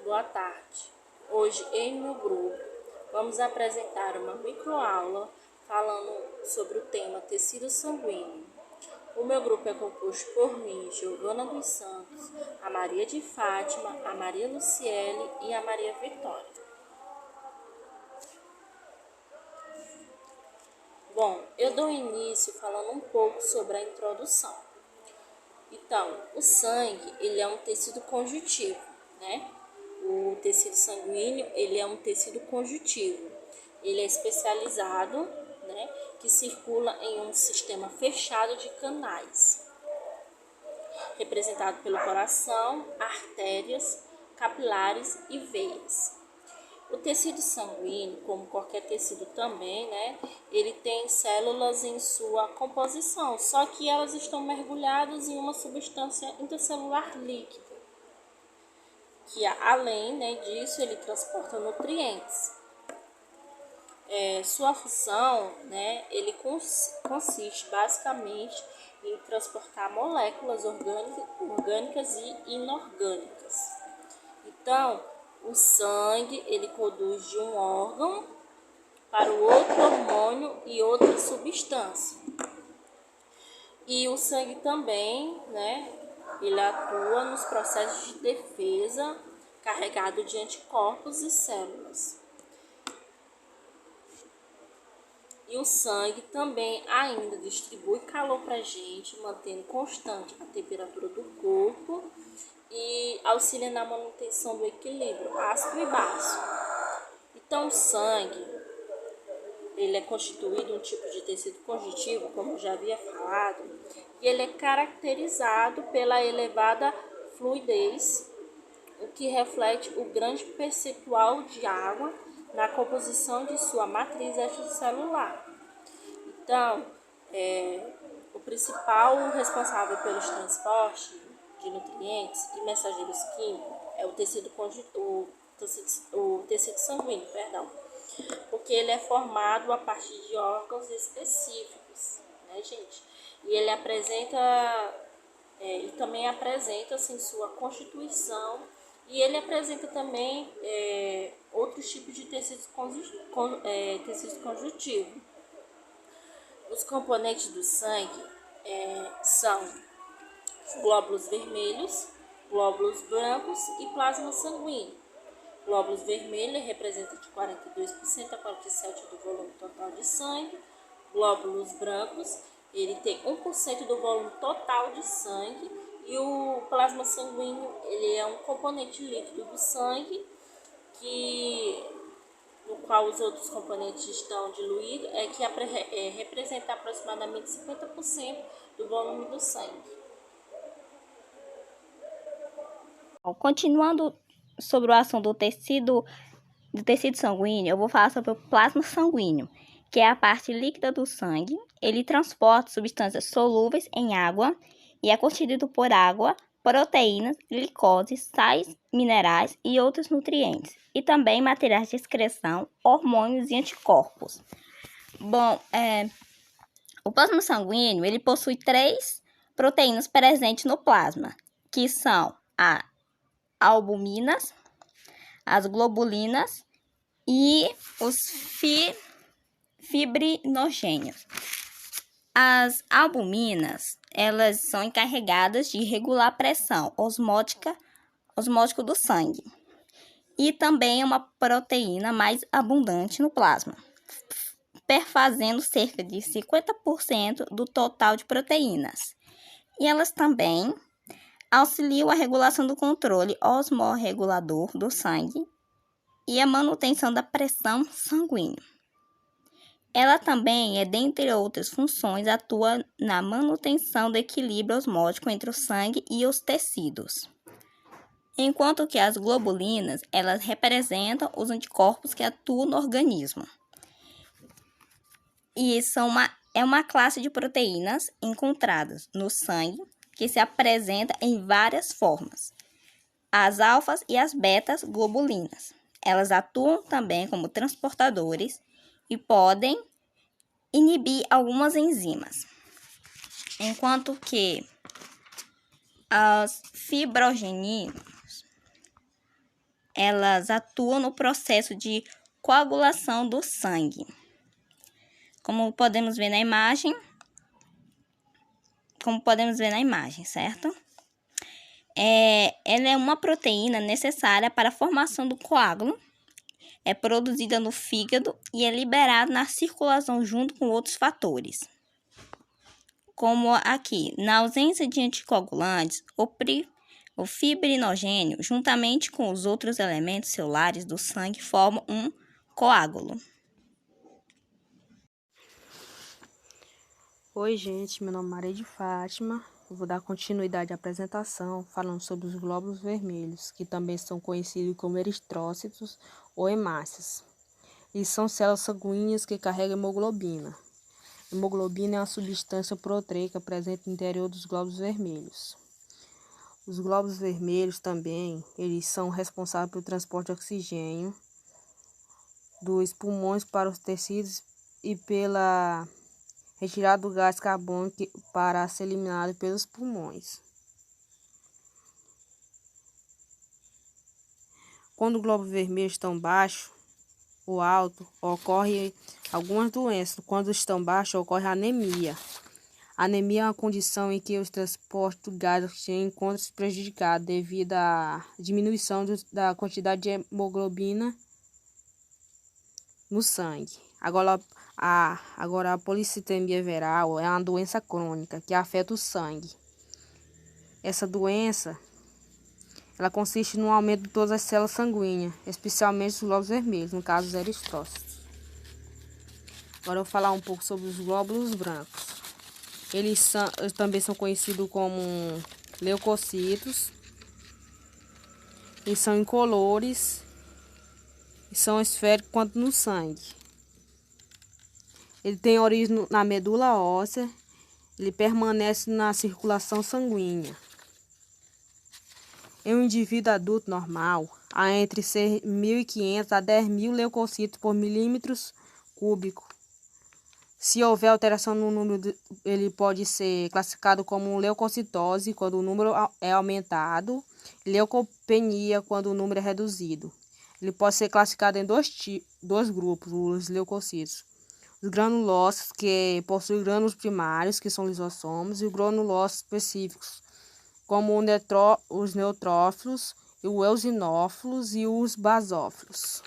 Boa tarde. Hoje, em meu grupo, vamos apresentar uma microaula falando sobre o tema tecido sanguíneo. O meu grupo é composto por mim, Giovana dos Santos, a Maria de Fátima, a Maria Luciele e a Maria Vitória. Bom, eu dou início falando um pouco sobre a introdução. Então, o sangue, ele é um tecido conjuntivo, né? O tecido sanguíneo, ele é um tecido conjuntivo. Ele é especializado, né? Que circula em um sistema fechado de canais, representado pelo coração, artérias, capilares e veias. O tecido sanguíneo, como qualquer tecido também, né, ele tem células em sua composição, só que elas estão mergulhadas em uma substância intercelular líquida, que além, né, disso, ele transporta nutrientes. Sua função, né, ele consiste basicamente em transportar moléculas orgânicas e inorgânicas. Então, o sangue, ele conduz de um órgão para o outro hormônio e outra substância. E o sangue também, né, ele atua nos processos de defesa carregado de anticorpos e células. E o sangue também ainda distribui calor para a gente, mantendo constante a temperatura do corpo e auxilia na manutenção do equilíbrio ácido e básico. Então, o sangue, ele é constituído de um tipo de tecido conjuntivo, como eu já havia falado, e ele é caracterizado pela elevada fluidez, o que reflete o grande percentual de água na composição de sua matriz extracelular. Então, o principal responsável pelos transportes de nutrientes e mensageiros químicos é o tecido sanguíneo, perdão, porque ele é formado a partir de órgãos específicos, né, gente? E ele também apresenta assim, sua constituição, e ele apresenta também outros tipos de tecidos conjuntivos. Os componentes do sangue são glóbulos vermelhos, glóbulos brancos e plasma sanguíneo. Glóbulos vermelhos representam de 42% a 47% do volume total de sangue. Glóbulos brancos, ele tem 1% do volume total de sangue. E o plasma sanguíneo, ele é um componente líquido do sangue, no qual os outros componentes estão diluídos, que representa aproximadamente 50% do volume do sangue. Continuando sobre o assunto do tecido sanguíneo, eu vou falar sobre o plasma sanguíneo, que é a parte líquida do sangue. Ele transporta substâncias solúveis em água e é constituído por água, proteínas, glicose, sais minerais e outros nutrientes, e também materiais de excreção, hormônios e anticorpos. Bom, o plasma sanguíneo, ele possui 3 proteínas presentes no plasma, que são a albuminas, as globulinas e os fibrinogênios. As albuminas, elas são encarregadas de regular a pressão osmótica do sangue, e também é uma proteína mais abundante no plasma, perfazendo cerca de 50% do total de proteínas. E elas também auxiliam a regulação do controle osmorregulador do sangue e a manutenção da pressão sanguínea. Ela também, dentre outras funções, atua na manutenção do equilíbrio osmótico entre o sangue e os tecidos. Enquanto que as globulinas, elas representam os anticorpos que atuam no organismo. E é uma classe de proteínas encontradas no sangue que se apresenta em várias formas. As alfas e as betas globulinas. Elas atuam também como transportadores e podem inibir algumas enzimas. Enquanto que as fibrogeninas, elas atuam no processo de coagulação do sangue. Como podemos ver na imagem, certo? Ela é uma proteína necessária para a formação do coágulo, é produzida no fígado e é liberada na circulação junto com outros fatores. Como aqui, na ausência de anticoagulantes, o fibrinogênio, juntamente com os outros elementos celulares do sangue, formam um coágulo. Oi, gente, meu nome é Maria de Fátima. Eu vou dar continuidade à apresentação falando sobre os glóbulos vermelhos, que também são conhecidos como eritrócitos ou hemácias. Eles são células sanguíneas que carregam hemoglobina. Hemoglobina é uma substância proteica presente no interior dos glóbulos vermelhos. Os glóbulos vermelhos também, eles são responsáveis pelo transporte de oxigênio dos pulmões para os tecidos e pela retirada do gás carbônico para ser eliminado pelos pulmões. Quando os glóbulos vermelhos estão baixos ou altos, ocorrem algumas doenças. Quando estão baixos, ocorre anemia. A anemia é uma condição em que o transporte do gás oxigênio encontra-se prejudicado devido à diminuição da quantidade de hemoglobina no sangue. Agora, a policitemia viral é uma doença crônica que afeta o sangue. Essa doença, ela consiste no aumento de todas as células sanguíneas, especialmente os glóbulos vermelhos, no caso os eritrócitos. Agora eu vou falar um pouco sobre os glóbulos brancos. Eles também são conhecidos como leucocitos. Eles são incolores e são esféricos quanto no sangue. Ele tem origem na medula óssea. Ele permanece na circulação sanguínea. Em um indivíduo adulto normal, há entre 6.500 a 10.000 leucocitos por milímetros cúbico. Se houver alteração no número, ele pode ser classificado como leucocitose quando o número é aumentado, leucopenia quando o número é reduzido. Ele pode ser classificado em dois grupos, os leucocitos. Os granulócitos, que possuem grânulos primários, que são lisossomos, e os granulócitos específicos, como os neutrófilos, os eosinófilos e os basófilos.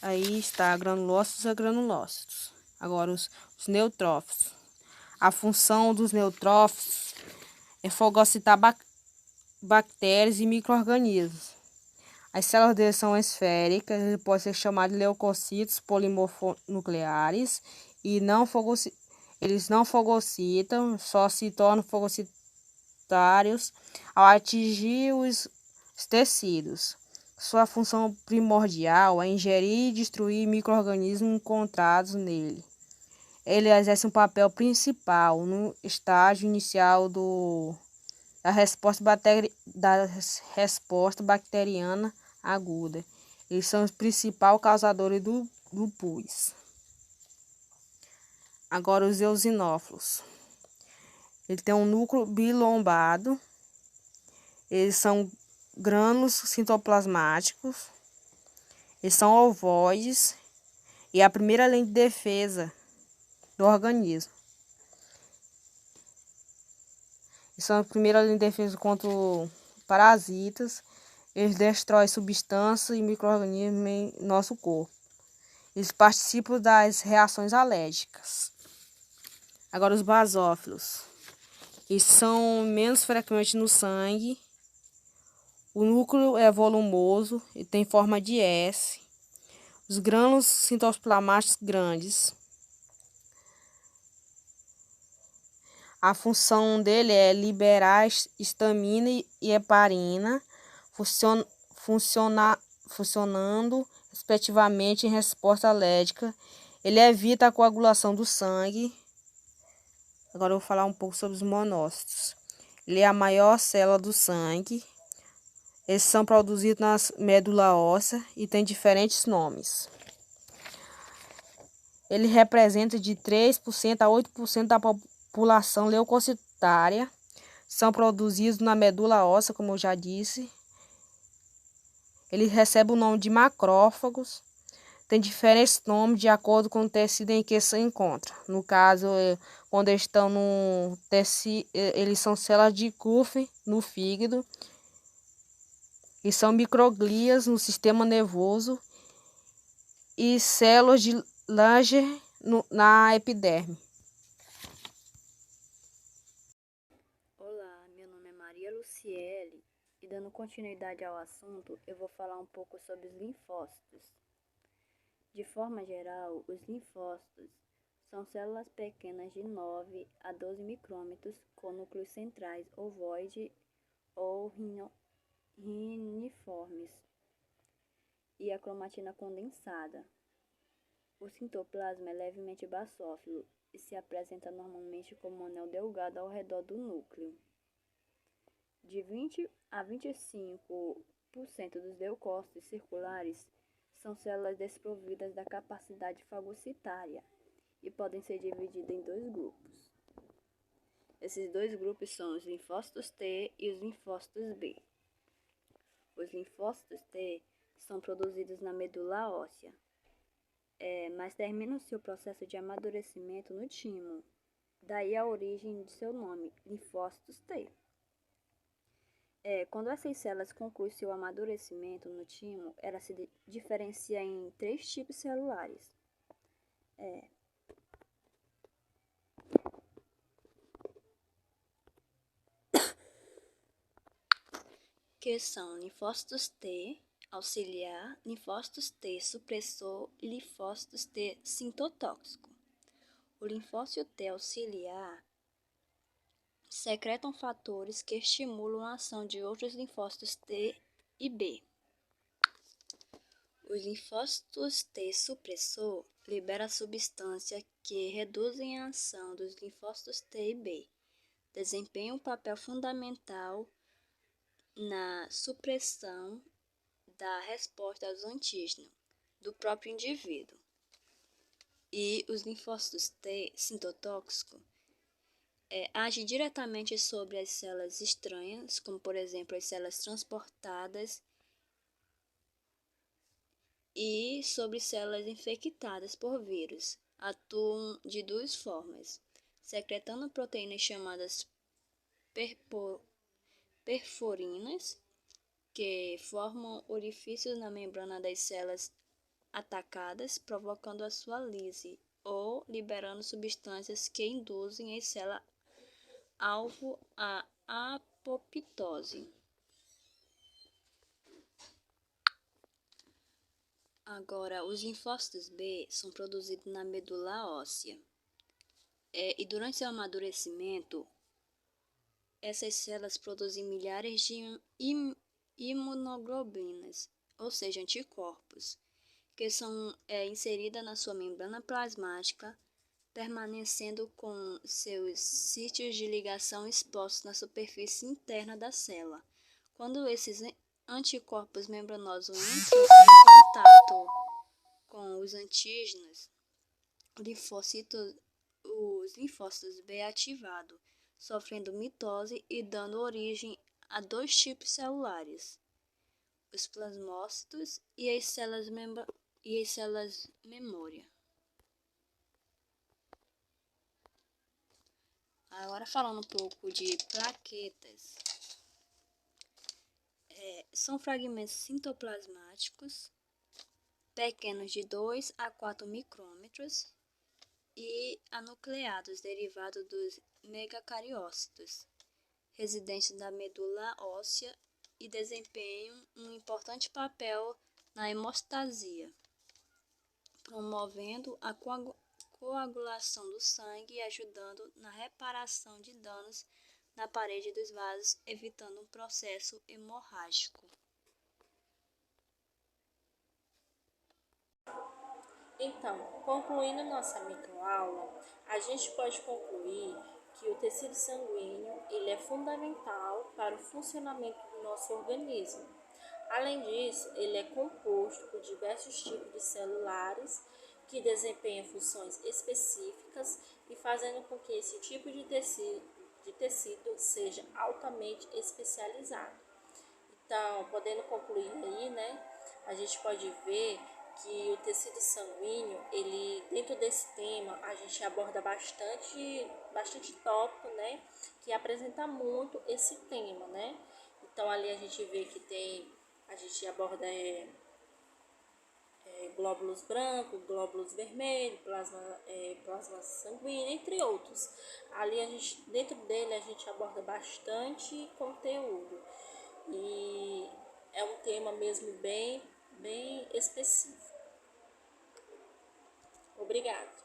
Aí está granulócitos e granulócitos. Agora os neutrófilos. A função dos neutrófilos é fagocitar bactérias e micro-organismos. As células deles são esféricas, ele pode ser chamado de leucocitos polimorfonucleares e eles não fagocitam, só se tornam fagocitários ao atingir os tecidos. Sua função primordial é ingerir e destruir micro-organismos encontrados nele. Ele exerce um papel principal no estágio inicial da resposta bacteriana aguda. Eles são os principais causadores do pus. Agora os eosinófilos. Ele tem um núcleo bilombado. Eles são grânulos citoplasmáticos. Eles são ovoides e é a primeira linha de defesa do organismo. Eles são a primeira linha de defesa contra parasitas. Eles destroem substâncias e micro-organismos em nosso corpo. Eles participam das reações alérgicas. Agora os basófilos. Eles são menos frequentes no sangue. O núcleo é volumoso e tem forma de S. Os grânulos citoplasmáticos grandes. A função dele é liberar histamina e heparina, funcionando respectivamente em resposta alérgica. Ele evita a coagulação do sangue. Agora eu vou falar um pouco sobre os monócitos. Ele é a maior célula do sangue. Eles são produzidos na medula óssea e têm diferentes nomes. Ele representa de 3% a 8% da população leucocitária. são produzidos na medula óssea, como eu já disse. Ele recebe o nome de macrófagos. Tem diferentes nomes de acordo com o tecido em que se encontra. No caso, quando eles estão no tecido, eles são células de Kupffer no fígado e são microglias no sistema nervoso e células de Langerhans na epiderme. Olá, meu nome é Maria Luciele e dando continuidade ao assunto, eu vou falar um pouco sobre os linfócitos. De forma geral, os linfócitos são células pequenas de 9 a 12 micrômetros com núcleos centrais ovoide ou reniformes e a cromatina condensada. O citoplasma é levemente basófilo e se apresenta normalmente como um anel delgado ao redor do núcleo. De 20 a 25% dos leucócitos circulares são células desprovidas da capacidade fagocitária e podem ser divididas em dois grupos. Esses dois grupos são os linfócitos T e os linfócitos B. Os linfócitos T são produzidos na medula óssea, mas terminam seu processo de amadurecimento no timo. Daí a origem de seu nome, linfócitos T. Quando essas células concluem seu amadurecimento no timo, ela se diferencia em 3 tipos celulares. Que são linfócitos T auxiliar, linfócitos T supressor e linfócitos T citotóxico. O linfócito T auxiliar secretam fatores que estimulam a ação de outros linfócitos T e B. Os linfócitos T supressor liberam substâncias que reduzem a ação dos linfócitos T e B, desempenham um papel fundamental na supressão da resposta aos antígenos do próprio indivíduo. E os linfócitos T citotóxicos agem diretamente sobre as células estranhas, como por exemplo as células transportadas, e sobre células infectadas por vírus. Atuam de duas formas, secretando proteínas chamadas perforinas, que formam orifícios na membrana das células atacadas, provocando a sua lise, ou liberando substâncias que induzem as células alvo à apoptose. Agora, os linfócitos B são produzidos na medula óssea. E durante seu amadurecimento, essas células produzem milhares de imunoglobulinas, ou seja, anticorpos, que são inseridas na sua membrana plasmática, permanecendo com seus sítios de ligação expostos na superfície interna da célula. Quando esses anticorpos membranosos entram em contato com os antígenos, os linfócitos B ativados, sofrendo mitose e dando origem a 2 tipos celulares, os plasmócitos e as células memória. Agora falando um pouco de plaquetas, são fragmentos citoplasmáticos pequenos de 2 a 4 micrômetros e anucleados derivados dos megacariócitos, residentes da medula óssea e desempenham um importante papel na hemostasia, promovendo a coagulação do sangue e ajudando na reparação de danos na parede dos vasos, evitando um processo hemorrágico. Então, concluindo nossa microaula, a gente pode concluir que o tecido sanguíneo ele é fundamental para o funcionamento do nosso organismo. Além disso, ele é composto por diversos tipos de celulares que desempenham funções específicas e fazendo com que esse tipo de tecido de tecido seja altamente especializado. Então, podendo concluir aí, né, a gente pode ver que o tecido sanguíneo, ele dentro desse tema, a gente aborda bastante tópico, né, que apresenta muito esse tema, né. Então, ali a gente vê que a gente aborda glóbulos brancos, glóbulos vermelhos, plasma sanguíneo, entre outros. Ali dentro dele a gente aborda bastante conteúdo e é um tema mesmo bem específico. Obrigada.